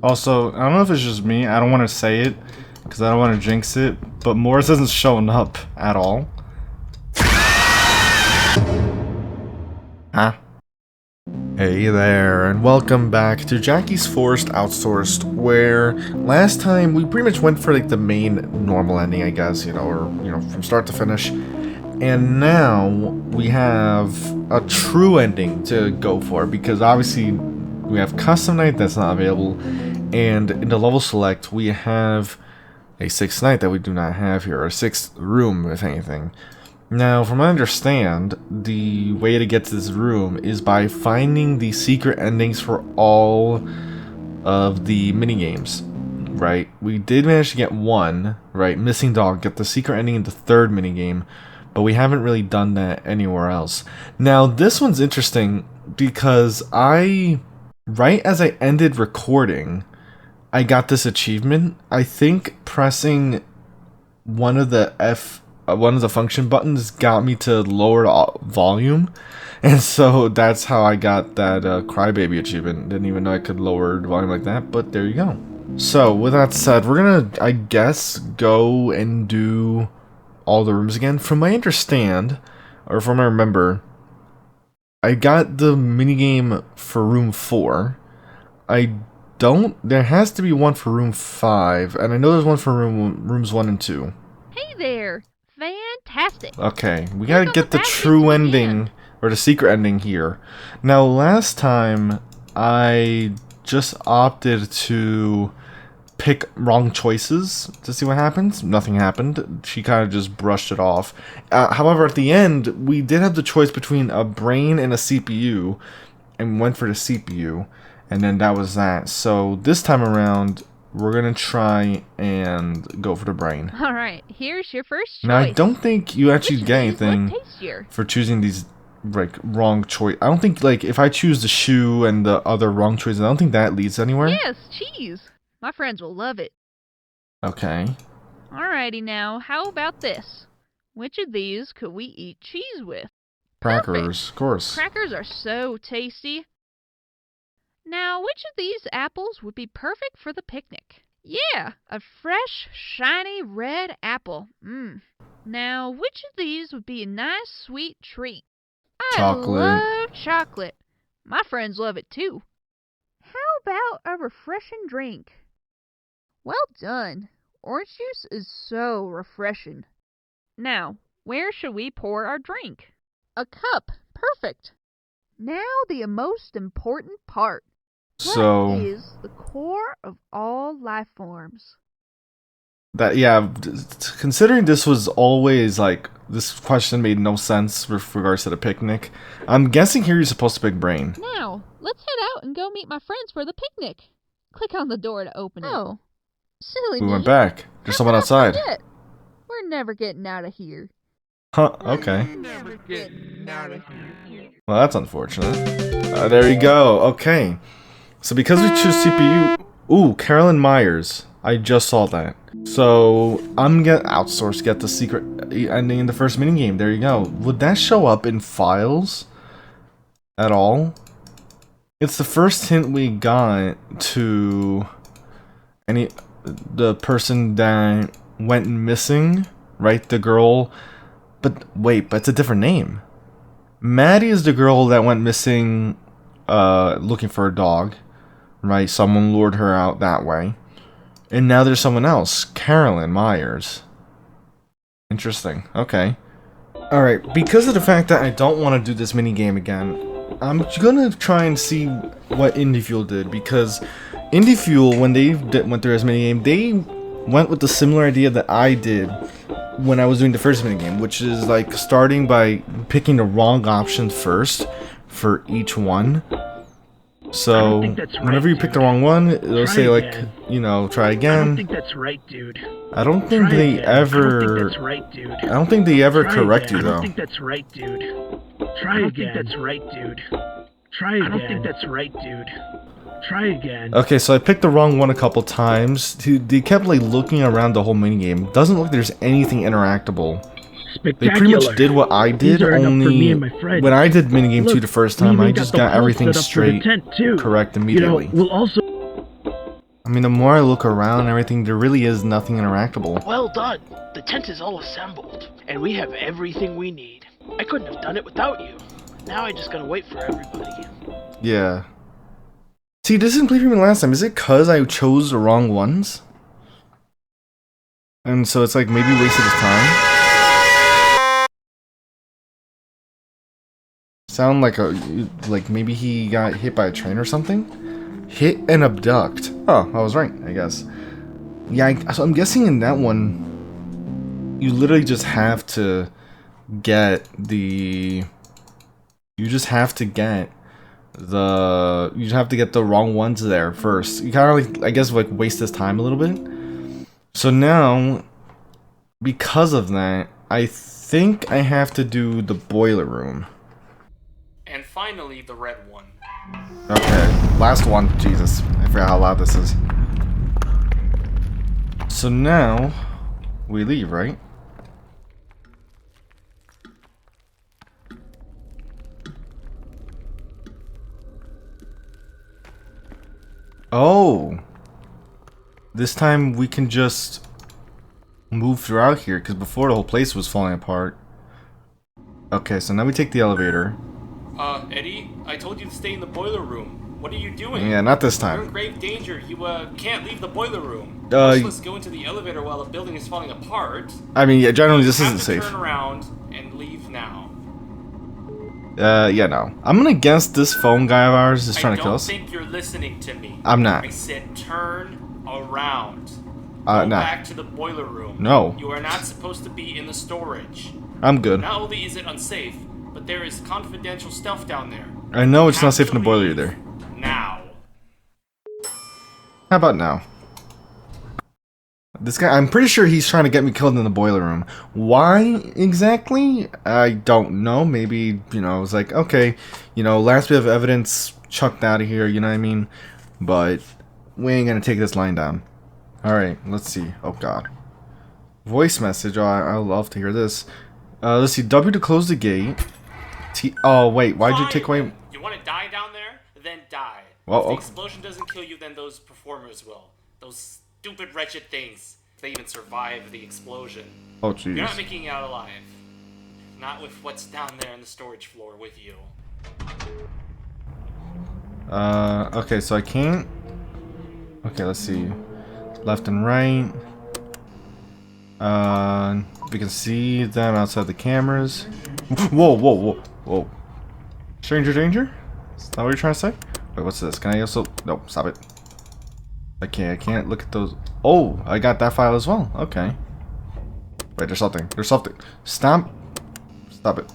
Also, I don't know if it's just me. I don't want to say it because I don't want to jinx it. But Morris isn't showing up at all. Huh? Hey there, and welcome back to Jackie's Forced Outsourced, where last time we pretty much went for like the main normal ending, I guess, or from start to finish. And now we have a true ending to go for, because obviously we have custom night that's not available, and in the level select we have a 6th night that we do not have here, or a 6th room if anything. Now, from what I understand, the way to get to this room is by finding the secret endings for all of the minigames, right? We did manage to get one, right? Missing Dog, get the secret ending in the 3rd minigame, but we haven't really done that anywhere else. Now, this one's interesting because right as I ended recording, I got this achievement. I think pressing one of the function buttons got me to lower the volume, and so that's how I got that Crybaby achievement. Didn't even know I could lower the volume like that, but there you go. So with that said, we're gonna, I guess, go and do all the rooms again. From my understand, or from I remember, I got the minigame for room 4. There has to be one for room 5, and I know there's one for rooms 1 and 2. Hey there! Fantastic! Okay, we gotta get the true ending, or the secret ending here. Now, last time, I just opted to pick wrong choices to see what happens. Nothing happened. She kind of just brushed it off. However, at the end, we did have the choice between a brain and a CPU, and went for the CPU, and then that was that. So, this time around, we're gonna try and go for the brain. Alright, here's your first choice. Now, I don't think you actually get anything for choosing these, like, wrong choice. I don't think, like, if I choose the shoe and the other wrong choices, I don't think that leads anywhere. Yes, cheese! My friends will love it. Okay. Alrighty now, how about this? Which of these could we eat cheese with? Crackers, Perfect. of course. Crackers are so tasty. Now, which of these apples would be perfect for the picnic? Yeah, a fresh, shiny red apple. Now, which of these would be a nice, sweet treat? Chocolate. I love chocolate. My friends love it too. How about a refreshing drink? Well done. Orange juice is so refreshing. Now, where should we pour our drink? A cup. Perfect. Now the most important part. What is the core of all life forms? Considering this was always, like, this question made no sense with regards to the picnic, I'm guessing here you're supposed to pick brain. Now, let's head out and go meet my friends for the picnic. Click on the door to open it. Oh, silly We me. went back. There's someone outside. We're never getting out of here. Huh, okay. Never getting out of here. Well, that's unfortunate. There you go. Okay. So because we choose CPU... Ooh, Carolyn Myers. I just saw that. So, I'm gonna outsource, get the secret ending in the first minigame. There you go. Would that show up in files? At all? It's the first hint we got to... the person that went missing, right? The girl... But, wait, but it's a different name. Maddie is the girl that went missing, looking for a dog, right? Someone lured her out that way. And now there's someone else, Carolyn Myers. Interesting, okay. Alright, because of the fact that I don't want to do this minigame again, I'm gonna try and see what Indie Fuel did, because Indie Fuel, when they went through this minigame, they went with the similar idea that I did when I was doing the first minigame, which is like starting by picking the wrong option first for each one. So whenever you pick the wrong one, it'll say like, try again. I don't think that's right, dude. I don't think they ever. I don't think that's right, dude. I don't think they ever correct you though. I don't think that's right, dude. Try again. I don't think that's right, dude. Try again. I don't think that's right, dude. Try again. Okay, so I picked the wrong one a couple times. They kept like looking around the whole minigame. Doesn't look like there's anything interactable. They pretty much did what I did, only when I did minigame 2 the first time, I just got everything straight correct immediately. We'll also... mean, the more I look around and everything, there really is nothing interactable. Well done. The tent is all assembled, and we have everything we need. I couldn't have done it without you. Now I just gotta wait for everybody. Yeah. See, this didn't play for me last time. Is it cause I chose the wrong ones? And so it's like maybe wasted his time? Sound like maybe he got hit by a train or something? Hit and abduct. Oh, I was right, I guess. Yeah, so I'm guessing in that one, you literally just have to get the... You just have to get the wrong ones there first. You kind of like, I guess, like waste his time a little bit. So now, because of that, I think I have to do the boiler room. And finally, the red one. Okay, last one. Jesus, I forgot how loud this is. So now, we leave, right? Oh! This time we can just move throughout here, because before the whole place was falling apart. Okay, so now we take the elevator. Eddie, I told you to stay in the boiler room. What are you doing? Yeah, not this You're in time. grave danger. You, can't leave the boiler room. Let's go into the elevator while the building is falling apart. I mean, yeah, generally this You isn't have to safe. turn around and leave now. Yeah, no. I'm gonna guess this phone guy of ours is trying to kill us. I don't think you're listening to me. I'm not. I said turn around. Go Go back to the boiler room. No. You are not supposed to be in the storage. I'm good. Not only is it unsafe, but there is confidential stuff down there. I know it's You not have safe in to the boiler leave either. Now. How about now? This guy, I'm pretty sure he's trying to get me killed in the boiler room. Why exactly? I don't know. Maybe, you know, I was like, okay, you know, last bit of evidence chucked out of here, you know what I mean? But we ain't gonna take this line down. Alright, let's see. Oh god. Voice message. Oh, I love to hear this. Let's see. W to close the gate. T. Oh, wait. Why'd you take away... You want to die down there? Then die. Well, if the okay. explosion doesn't kill you, then those performers will. Those stupid, wretched things. If they even survive the explosion. Oh, You're not jeez. making it out alive. Not with what's down there on the storage floor with you. Okay, so I can't... Okay, let's see. Left and right. We can see them outside the cameras. Whoa, whoa, whoa, whoa. Stranger danger? Is that what you're trying to say? Wait, what's this? Can I also... No, stop it. I can't look at those... Oh, I got that file as well. Okay. Wait, there's something. There's something. Stop. Stop it.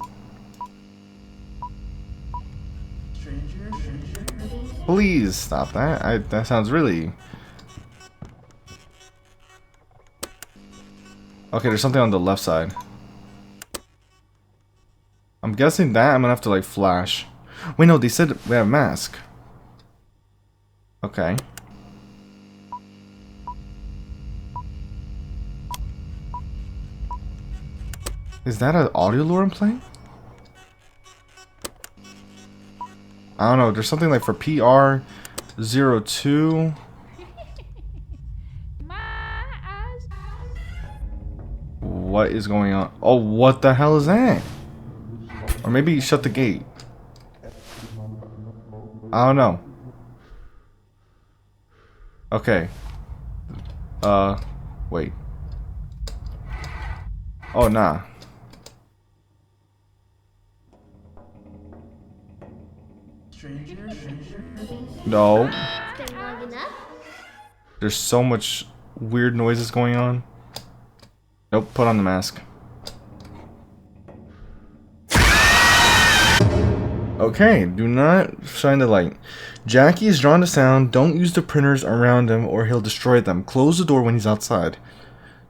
Please stop that. That sounds really... Okay, there's something on the left side. I'm guessing that I'm gonna have to like flash. Wait, no, they said we have a mask. Okay. Is that an audio lure I'm playing? I don't know, there's something like for PR02. What is going on? Oh, what the hell is that? Or maybe you shut the gate. I don't know. Okay. Wait. Oh, nah. No. There's so much weird noises going on. Nope, put on the mask. Okay, do not shine the light. Jackie is drawn to sound. Don't use the printers around him or he'll destroy them. Close the door when he's outside.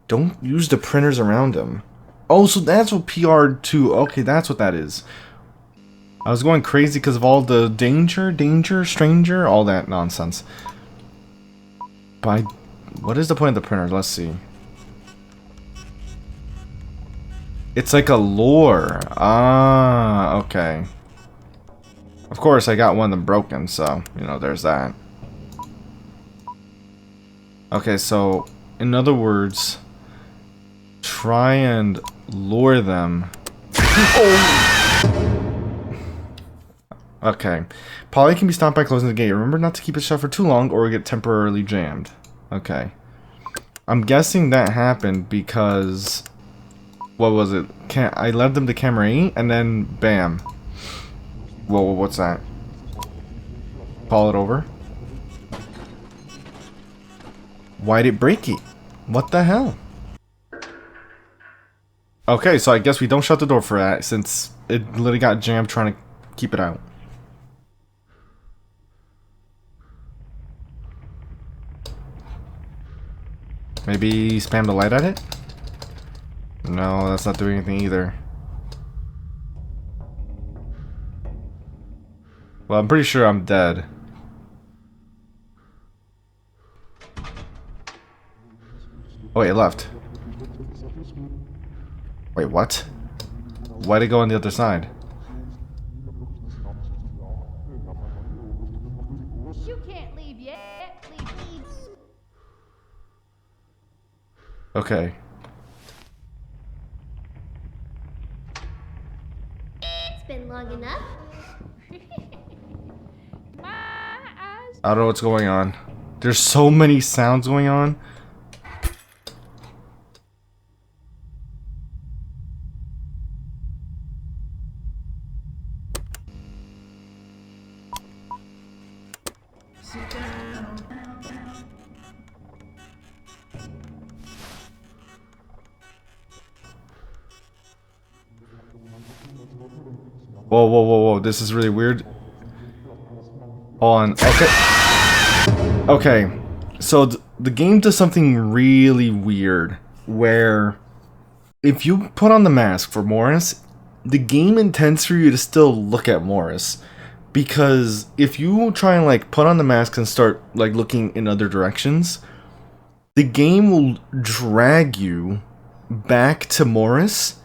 Don't use the printers around him. Oh, so that's what PR2... Okay, that's what that is. I was going crazy because of all the danger, stranger, all that nonsense. But what is the point of the printers? Let's see. It's like a lure. Ah, okay. Of course, I got one of them broken, so, you know, there's that. Okay, so in other words, try and lure them. Okay. Polly can be stopped by closing the gate. Remember not to keep it shut for too long or get temporarily jammed. Okay. I'm guessing that happened because... What was it? I led them to camera 8 and then bam. Whoa, what's that? Call it over. Why'd it break it? What the hell? Okay, so I guess we don't shut the door for that since it literally got jammed trying to keep it out. Maybe spam the light at it? No, that's not doing anything either. Well, I'm pretty sure I'm dead. Oh, wait, it left. Wait, what? Why'd it go on the other side? You can't leave yet. Leave. Okay. It's been long enough. My eyes. I don't know what's going on. There's so many sounds going on. Sit down. Whoa, whoa, whoa, whoa. This is really weird. On. Okay. Okay. So the game does something really weird where if you put on the mask for Morris, the game intends for you to still look at Morris. Because if you try and like put on the mask and start like looking in other directions, the game will drag you back to Morris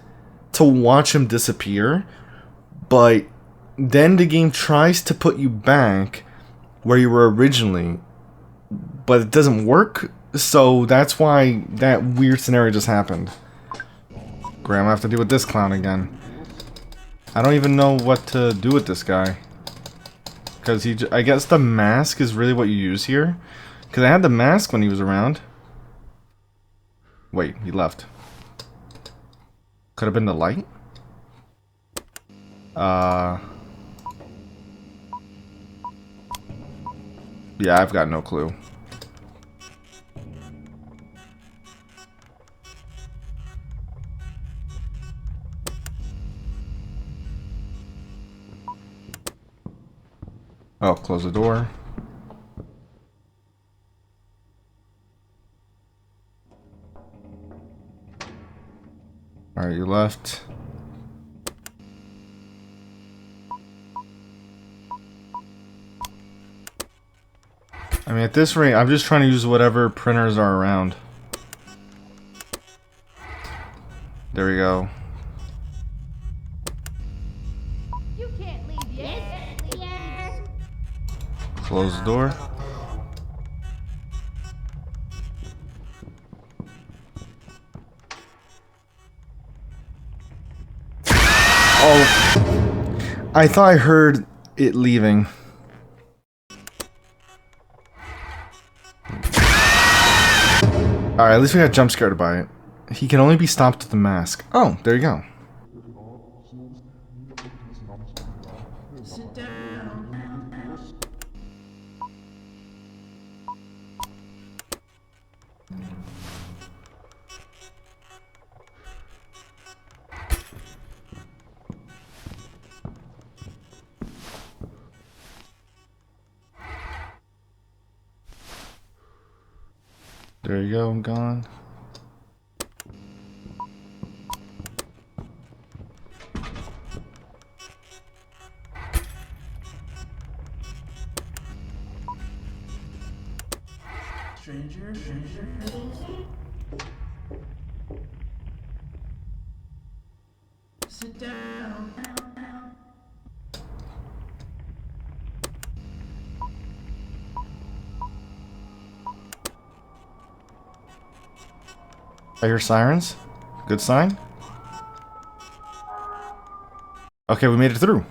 to watch him disappear. But then the game tries to put you back where you were originally, but it doesn't work. So that's why that weird scenario just happened. Great, I'm gonna have to deal with this clown again. I don't even know what to do with this guy. Because I guess the mask is really what you use here. Because I had the mask when he was around. Wait, he left. Could have been the light? Yeah, I've got no clue. Oh, close the door. Alright, you left. I mean, at this rate, I'm just trying to use whatever printers are around. There we go. You can't leave yet. Yes. Close the door. Oh, I thought I heard it leaving. Alright, at least we got jump scared by it. He can only be stopped with the mask. Oh, there you go. Sit down. There you go, I'm gone. Stranger. Sit down. I hear sirens. Good sign. Okay, we made it through.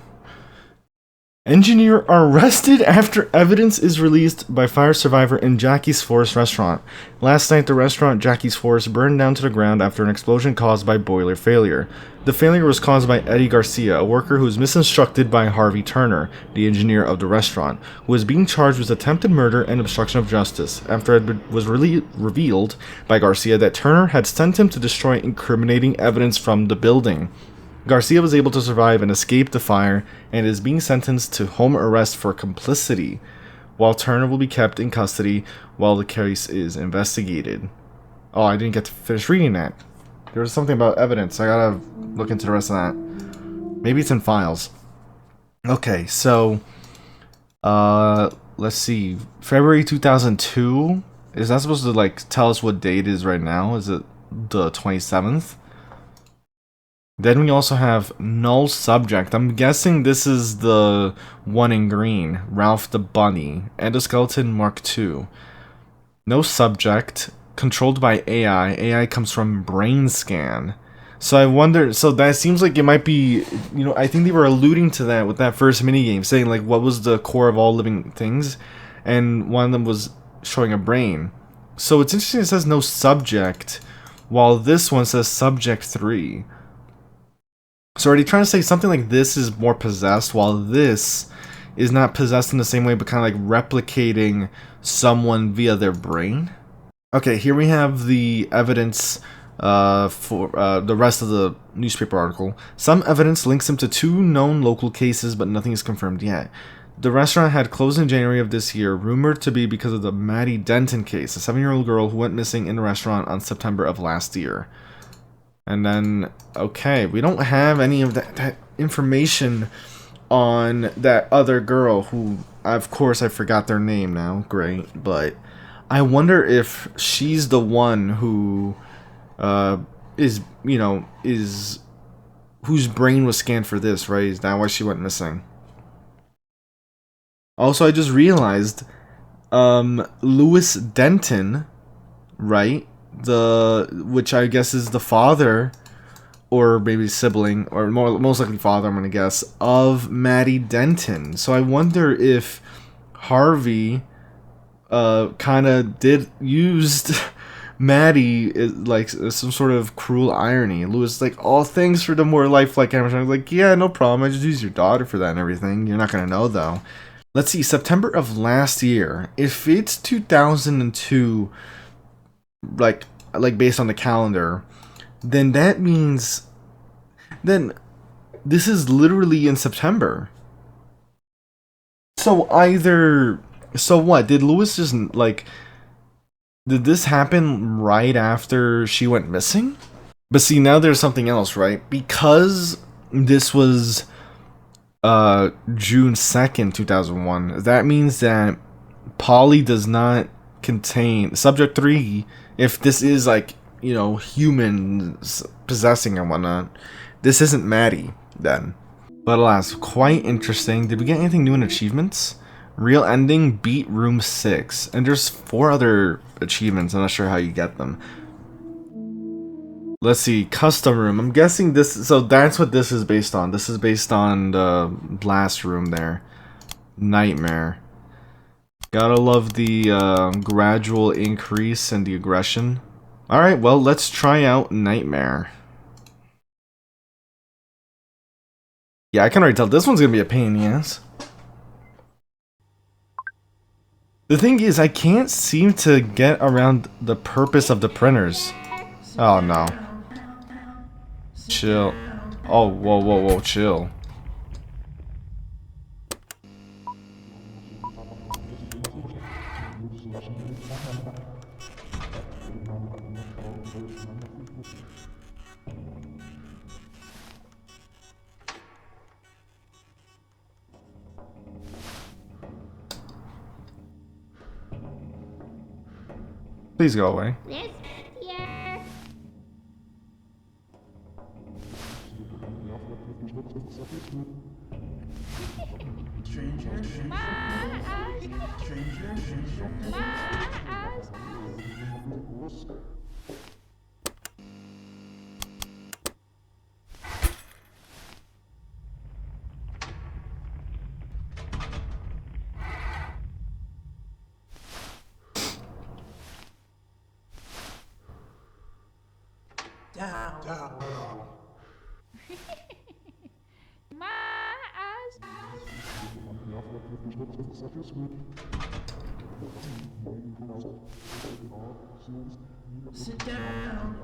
Engineer arrested after evidence is released by fire survivor in Jackie's Forest restaurant. Last night, the restaurant Jackie's Forest burned down to the ground after an explosion caused by boiler failure. The failure was caused by Eddie Garcia, a worker who was misinstructed by Harvey Turner, the engineer of the restaurant, who is being charged with attempted murder and obstruction of justice after it was revealed by Garcia that Turner had sent him to destroy incriminating evidence from the building. Garcia was able to survive and escape the fire and is being sentenced to home arrest for complicity, while Turner will be kept in custody while the case is investigated. Oh, I didn't get to finish reading that. There was something about evidence. I gotta look into the rest of that. Maybe it's in files. Okay, so let's see. February 2002. Is that supposed to like tell us what date it is right now? Is it the 27th? Then we also have null subject. I'm guessing this is the one in green. Ralph the Bunny. Endoskeleton Mark II. No subject. Controlled by AI. AI comes from brain scan. So I wonder, so that seems like it might be, you know, I think they were alluding to that with that first minigame, saying like what was the core of all living things, and one of them was showing a brain. So it's interesting it says no subject, while this one says subject 3. So are they trying to say something like this is more possessed, while this is not possessed in the same way, but kind of like replicating someone via their brain? Okay, here we have the evidence for the rest of the newspaper article. Some evidence links him to 2 known local cases, but nothing is confirmed yet. The restaurant had closed in January of this year, rumored to be because of the Maddie Denton case, a 7-year-old girl who went missing in the restaurant on September of last year. And then, okay, we don't have any of that information on that other girl who, of course, I forgot their name now. Great, but I wonder if she's the one who is, you know, whose brain was scanned for this, right? Is that why she went missing? Also, I just realized, Lewis Denton, right? Which I guess is the father, or maybe sibling, or most likely father, I'm gonna guess, of Maddie Denton. So I wonder if Harvey kind of used Maddie like some sort of cruel irony. Lewis like, oh, thanks for the more lifelike animation. I was like, yeah, no problem. I just used your daughter for that and everything. You're not gonna know though. Let's see, September of last year. If it's 2002, like based on the calendar, then that means then this is literally in September. So what did Lewis just like, did this happen right after she went missing? But see, now there's something else, right? Because this was June 2nd, 2001, that means that Polly does not contain subject 3. If this is like, you know, humans possessing and whatnot, this isn't Maddie then. But alas, quite interesting. Did we get anything new in achievements? Real ending, beat room 6. And there's 4 other achievements. I'm not sure how you get them. Let's see, custom room. I'm guessing this, so that's what this is based on. This is based on the last room there. Nightmare. Gotta love the gradual increase in the aggression. Alright, well, let's try out Nightmare. Yeah, I can already tell this one's gonna be a pain in the ass. The thing is, I can't seem to get around the purpose of the printers. Oh no. Chill. Oh, whoa, whoa, whoa, chill. Please go away. This here. My eyes. Sit down.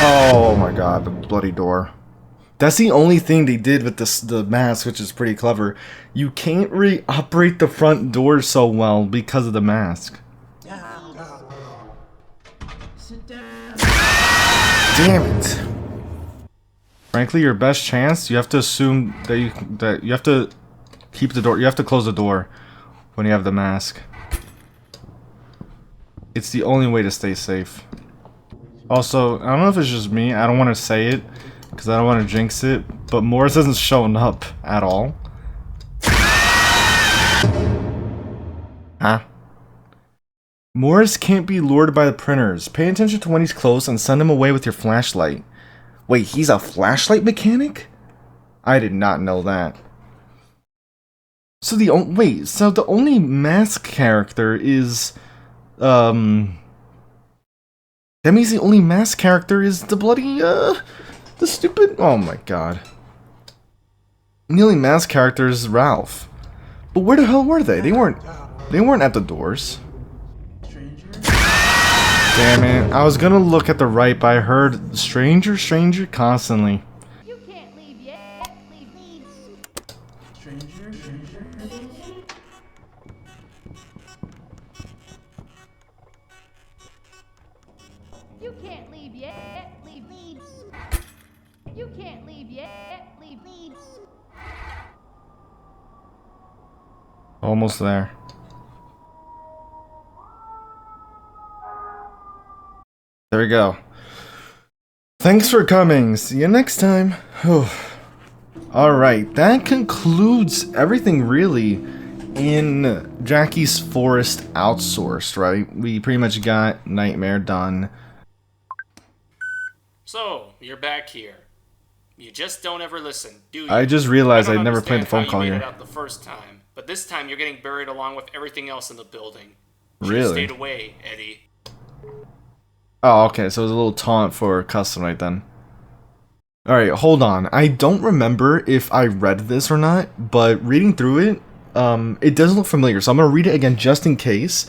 Oh my god, the bloody door. That's the only thing they did with the mask, which is pretty clever. You can't really operate the front door so well because of the mask. Sit down. Damn it. Frankly, your best chance, you have to assume that you have to keep the door, you have to close the door when you have the mask. It's the only way to stay safe. Also, I don't know if it's just me, I don't want to say it, because I don't want to jinx it, but Morris hasn't shown up at all. Huh? Morris can't be lured by the printers. Pay attention to when he's close and send him away with your flashlight. Wait, he's a flashlight mechanic? I did not know that. So the only mask character is that means the only mask character is the bloody the stupid, oh my god. The only mask character is Ralph. But where the hell were they? They weren't at the doors. Damn it. I was gonna look at the right, but I heard stranger constantly. You can't leave yet. Leave. Stranger. You can't leave yet. Leave. You can't leave yet. Leave. Almost there. There we go. Thanks for coming. See you next time. Alright, that concludes everything really in Jackie's Forest Outsourced, right? We pretty much got Nightmare done. So, you're back here. You just don't ever listen, do you? I just realized I don't I'd never played the phone understand call how you made here. it out the first time, but this time you're getting buried along with everything else in the building. Should've Really? stayed away, Eddie. Oh, okay, so it was a little taunt for custom right then. Alright, hold on. I don't remember if I read this or not, but reading through it, it does look familiar, so I'm gonna read it again just in case.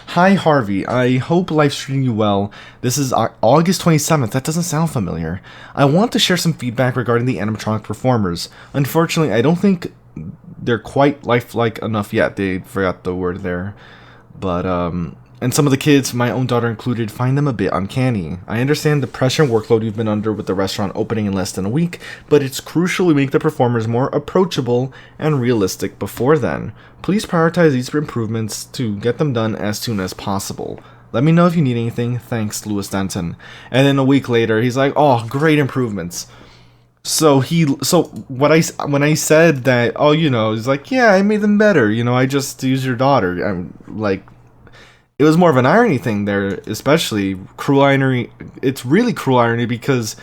Hi Harvey, I hope life's treating you well. This is August 27th, that doesn't sound familiar. I want to share some feedback regarding the animatronic performers. Unfortunately, I don't think they're quite lifelike enough yet. They forgot the word there. But, and some of the kids, my own daughter included, find them a bit uncanny. I understand the pressure and workload you've been under with the restaurant opening in less than a week, but it's crucial we make the performers more approachable and realistic before then. Please prioritize these improvements to get them done as soon as possible. Let me know if you need anything. Thanks, Louis Denton. And then a week later, he's like, oh, great improvements. So when I said that, oh, you know, he's like, yeah, I made them better. You know, I just used your daughter. I'm like, it was more of an irony thing there, especially cruel irony. It's really cruel irony because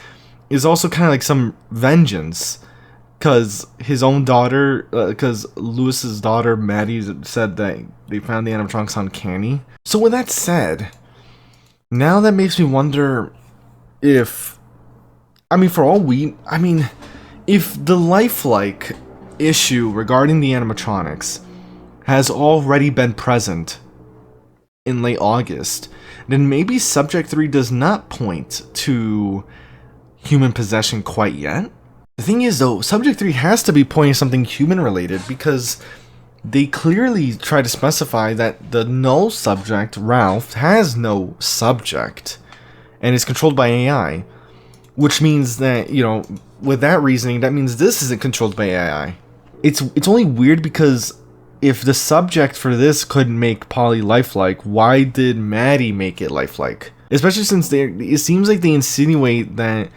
it's also kind of like some vengeance. Because his own daughter, because Lewis's daughter, Maddie, said that they found the animatronics uncanny. So with that said, now that makes me wonder if, if the lifelike issue regarding the animatronics has already been present in late August, then maybe Subject 3 does not point to human possession quite yet. The thing is, though, Subject 3 has to be pointing to something human-related because they clearly try to specify that the null subject, Ralph, has no subject and is controlled by AI, which means that, you know, with that reasoning, that means this isn't controlled by AI. It's only weird because if the subject for this couldn't make Polly lifelike, why did Maddie make it lifelike? Especially since it seems like they insinuate that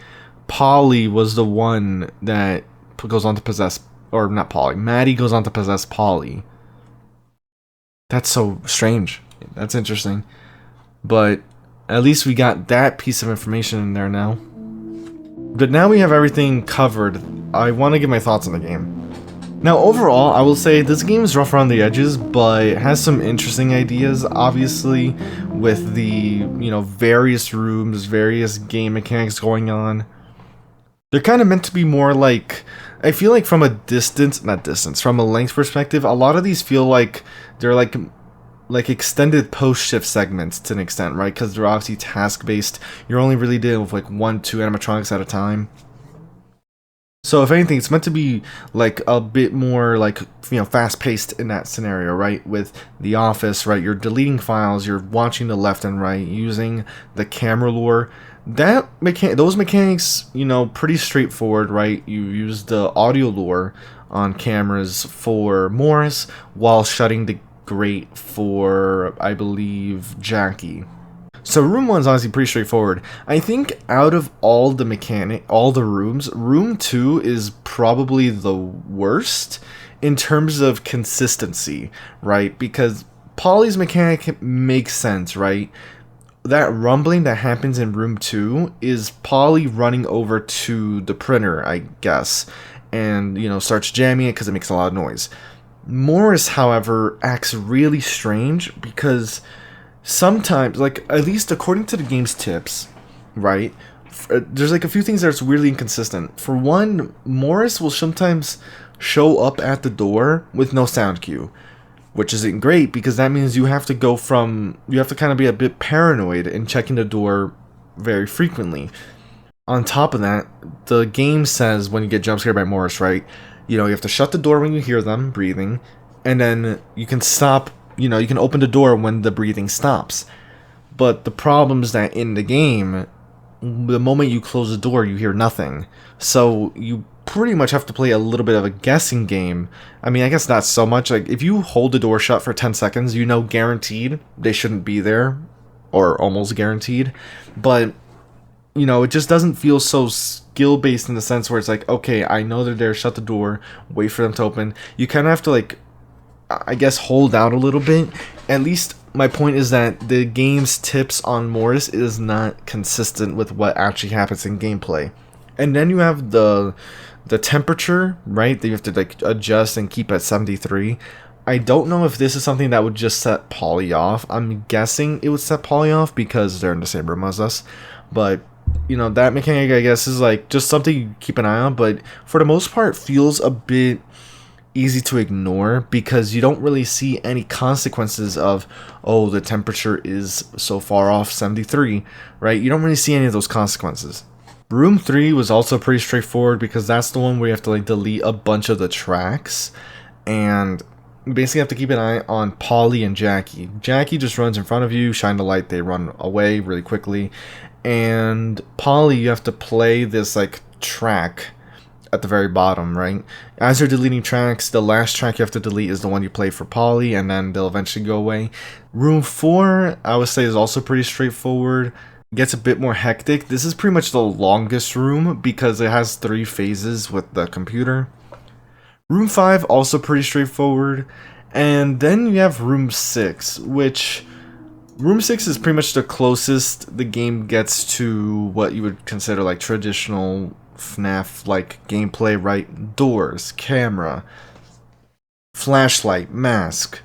Polly was the one that goes on to possess, or not Polly, Maddie goes on to possess Polly. That's so strange. That's interesting. But at least we got that piece of information in there now. But now we have everything covered, I want to give my thoughts on the game. Now overall, I will say this game is rough around the edges, but it has some interesting ideas, obviously, with the, you know, various rooms, various game mechanics going on. They're kind of meant to be more like, I feel like from a from a length perspective, a lot of these feel like they're like extended post-shift segments to an extent, right? Because they're obviously task-based. You're only really dealing with like 1-2 animatronics at a time. So if anything, it's meant to be like a bit more like, you know, fast-paced in that scenario, right? With The Office, right? You're deleting files, you're watching the left and right, using the camera lure. Those mechanics, you know, pretty straightforward, right? You use the audio lure on cameras for Morris while shutting the grate for, I believe, Jackie. So room 1 is honestly pretty straightforward. I think out of all the rooms, room 2 is probably the worst in terms of consistency, right? Because Polly's mechanic makes sense, right? That rumbling that happens in room 2 is Polly running over to the printer, I guess, and, you know, starts jamming it because it makes a lot of noise. Morris, however, acts really strange because sometimes, like, at least according to the game's tips, right, there's like a few things that's weirdly inconsistent. For one, Morris will sometimes show up at the door with no sound cue, which isn't great because that means you have to kind of be a bit paranoid in checking the door very frequently. On top of that, the game says when you get jump scared by Morris, right, you know, you have to shut the door when you hear them breathing, and then you can stop, you know, you can open the door when the breathing stops. But the problem is that in the game, the moment you close the door, you hear nothing. So you pretty much have to play a little bit of a guessing game. I mean, I guess not so much. Like, if you hold the door shut for 10 seconds, you know guaranteed they shouldn't be there, or almost guaranteed. But, you know, it just doesn't feel so skill-based in the sense where it's like, okay, I know they're there, shut the door, wait for them to open. You kind of have to, like, I guess, hold out a little bit. At least my point is that the game's tips on Morris is not consistent with what actually happens in gameplay. And then you have the temperature, right, that you have to like adjust and keep at 73. I don't know if this is something that would just set Polly off. I'm guessing it would set Polly off because they're in the same room as us. But, you know, that mechanic, I guess, is like just something you keep an eye on. But for the most part, feels a bit easy to ignore because you don't really see any consequences of, oh, the temperature is so far off 73, right? You don't really see any of those consequences. Room 3 was also pretty straightforward because that's the one where you have to like delete a bunch of the tracks, and you basically have to keep an eye on Polly and Jackie. Jackie just runs in front of you, shine the light, they run away really quickly, and Polly, you have to play this like track at the very bottom, right? As you're deleting tracks, the last track you have to delete is the one you play for Polly, and then they'll eventually go away. Room 4, I would say, is also pretty straightforward. It gets a bit more hectic. This is pretty much the longest room because it has 3 phases with the computer. Room 5, also pretty straightforward. And then you have Room 6, which Room 6 is pretty much the closest the game gets to what you would consider like traditional FNAF-like gameplay, right? Doors, camera, flashlight, mask.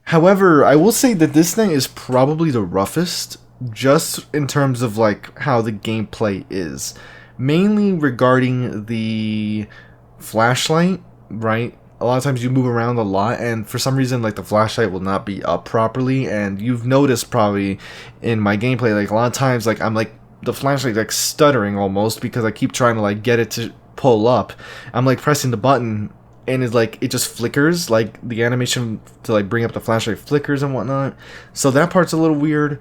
However, I will say that this thing is probably the roughest, just in terms of like how the gameplay is. Mainly regarding the flashlight, right? A lot of times you move around a lot, and for some reason, like, the flashlight will not be up properly, and you've noticed probably in my gameplay, like, a lot of times, like, I'm like, the flashlight like stuttering almost because I keep trying to like get it to pull up. I'm like pressing the button and it's like it just flickers, like the animation to like bring up the flashlight flickers and whatnot. So that part's a little weird.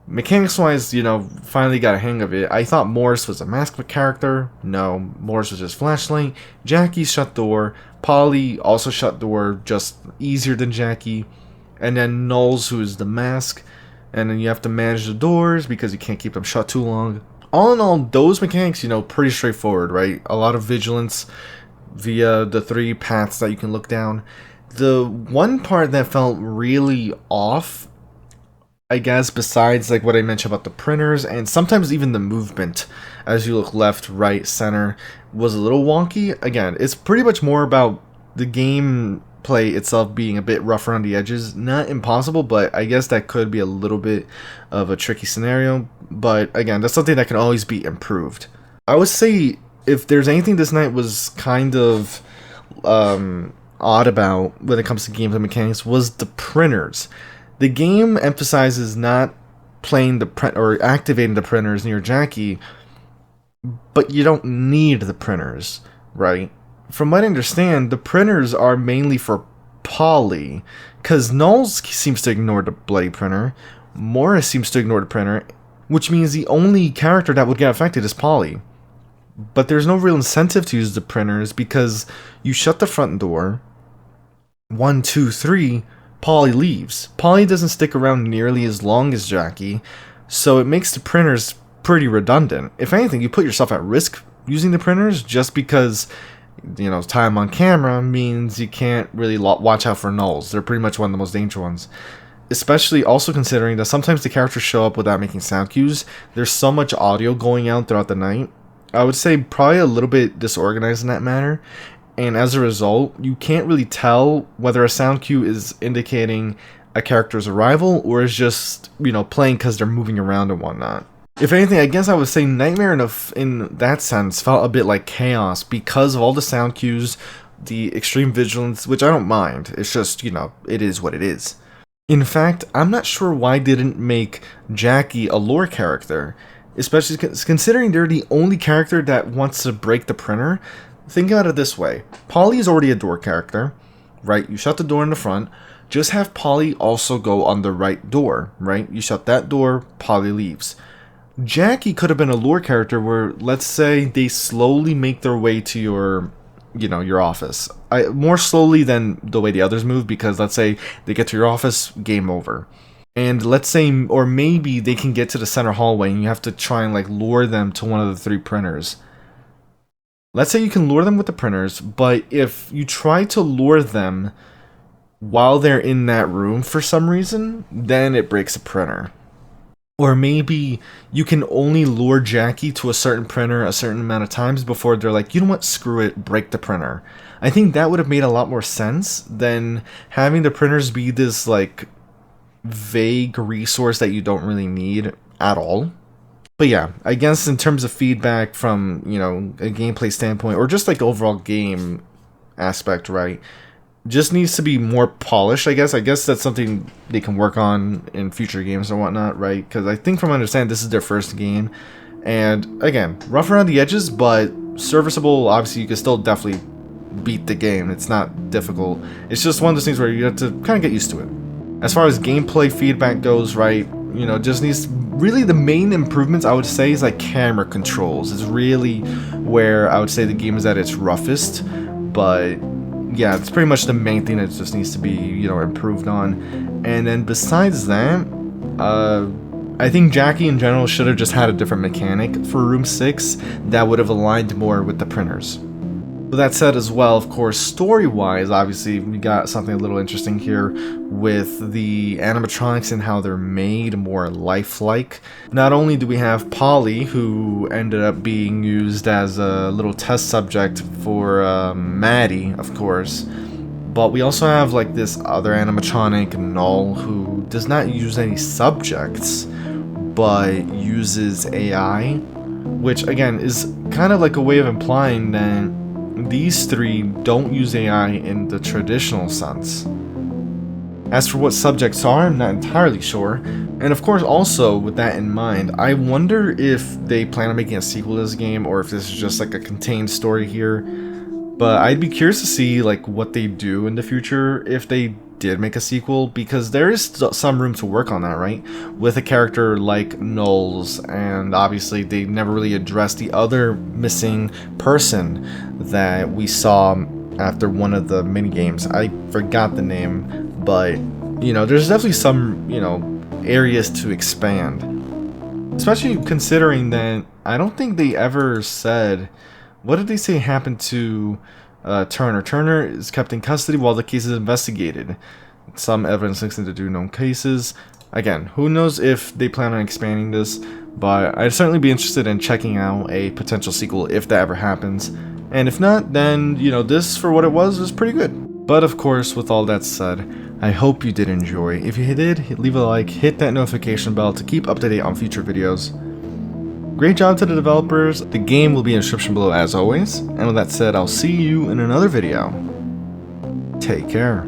Mechanics wise, you know, finally got a hang of it. I thought Morris was a masked character. No, Morris was just flashlight. Jackie shut door. Polly also shut door, just easier than Jackie. And then Knowles, who is the mask. And then you have to manage the doors because you can't keep them shut too long. All in all, those mechanics, you know, pretty straightforward, right? A lot of vigilance via the 3 paths that you can look down. The one part that felt really off I guess besides like what I mentioned about the printers and sometimes even the movement as you look left, right, center was a little wonky. Again, it's pretty much more about the gameplay itself being a bit rough around the edges. Not impossible, but I guess that could be a little bit of a tricky scenario. But again, that's something that can always be improved. I would say if there's anything this night was kind of odd about when it comes to gameplay mechanics was the printers. The game emphasizes not playing the print or activating the printers near Jackie, but you don't need the printers, right? From what I understand, the printers are mainly for Polly, because Knowles seems to ignore the bloody printer, Morris seems to ignore the printer, which means the only character that would get affected is Polly. But there's no real incentive to use the printers because you shut the front door. 1, 2, 3. Polly leaves. Polly doesn't stick around nearly as long as Jackie, so it makes the printers pretty redundant. If anything, you put yourself at risk using the printers just because, you know, time on camera means you can't really watch out for nulls. They're pretty much one of the most dangerous ones. Especially also considering that sometimes the characters show up without making sound cues. There's so much audio going out throughout the night. I would say probably a little bit disorganized in that manner. And as a result, you can't really tell whether a sound cue is indicating a character's arrival or is just, you know, playing because they're moving around and whatnot. If anything, I guess I would say Nightmare in that sense felt a bit like chaos because of all the sound cues, the extreme vigilance, which I don't mind. It's just, you know, it is what it is. In fact, I'm not sure why they didn't make Jackie a lore character, especially considering they're the only character that wants to break the printer. Think about it this way. Polly is already a door character, right? You shut the door in the front. Just have Polly also go on the right door, right? You shut that door, Polly leaves. Jackie could have been a lore character where, let's say, they slowly make their way to your, you know, your office. More slowly than the way the others move, because let's say they get to your office, game over. And let's say, or maybe they can get to the center hallway and you have to try and like lure them to one of the 3 printers. Let's say you can lure them with the printers, but if you try to lure them while they're in that room for some reason, then it breaks a printer. Or maybe you can only lure Jackie to a certain printer a certain amount of times before they're like, you know what, screw it, break the printer. I think that would have made a lot more sense than having the printers be this like vague resource that you don't really need at all. But yeah, I guess in terms of feedback from, you know, a gameplay standpoint, or just like overall game aspect, right? Just needs to be more polished, I guess. I guess that's something they can work on in future games and whatnot, right? Because I think from what I understand, this is their first game. And again, rough around the edges, but serviceable. Obviously, you can still definitely beat the game. It's not difficult. It's just one of those things where you have to kind of get used to it. As far as gameplay feedback goes, right? You know, just needs really the main improvements I would say is like camera controls. It's really where I would say the game is at its roughest, but yeah, it's pretty much the main thing that just needs to be, you know, improved on. And then besides that, I think Jackie in general should have just had a different mechanic for Room 6 that would have aligned more with the printers. With that said as well, of course, story-wise, obviously, we got something a little interesting here with the animatronics and how they're made more lifelike. Not only do we have Polly, who ended up being used as a little test subject for Maddie, of course, but we also have like this other animatronic, Null, who does not use any subjects, but uses AI, which again is kind of like a way of implying that these 3 don't use AI in the traditional sense. As for what subjects are, I'm not entirely sure. And of course, also with that in mind, I wonder if they plan on making a sequel to this game or if this is just like a contained story here. But I'd be curious to see like what they do in the future if they did make a sequel, because there is some room to work on that, right? With a character like Knowles, and obviously they never really addressed the other missing person that we saw after one of the minigames. I forgot the name, but, you know, there's definitely some, you know, areas to expand. Especially considering that I don't think they ever said, what did they say happened to Turner? Turner is kept in custody while the case is investigated. Some evidence links into 2 known cases. Again, who knows if they plan on expanding this, but I'd certainly be interested in checking out a potential sequel if that ever happens. And if not, then, you know, this, for what it was pretty good. But of course, with all that said, I hope you did enjoy. If you did, leave a like, hit that notification bell to keep up to date on future videos. Great job to the developers. The game will be in the description below as always. And with that said, I'll see you in another video. Take care.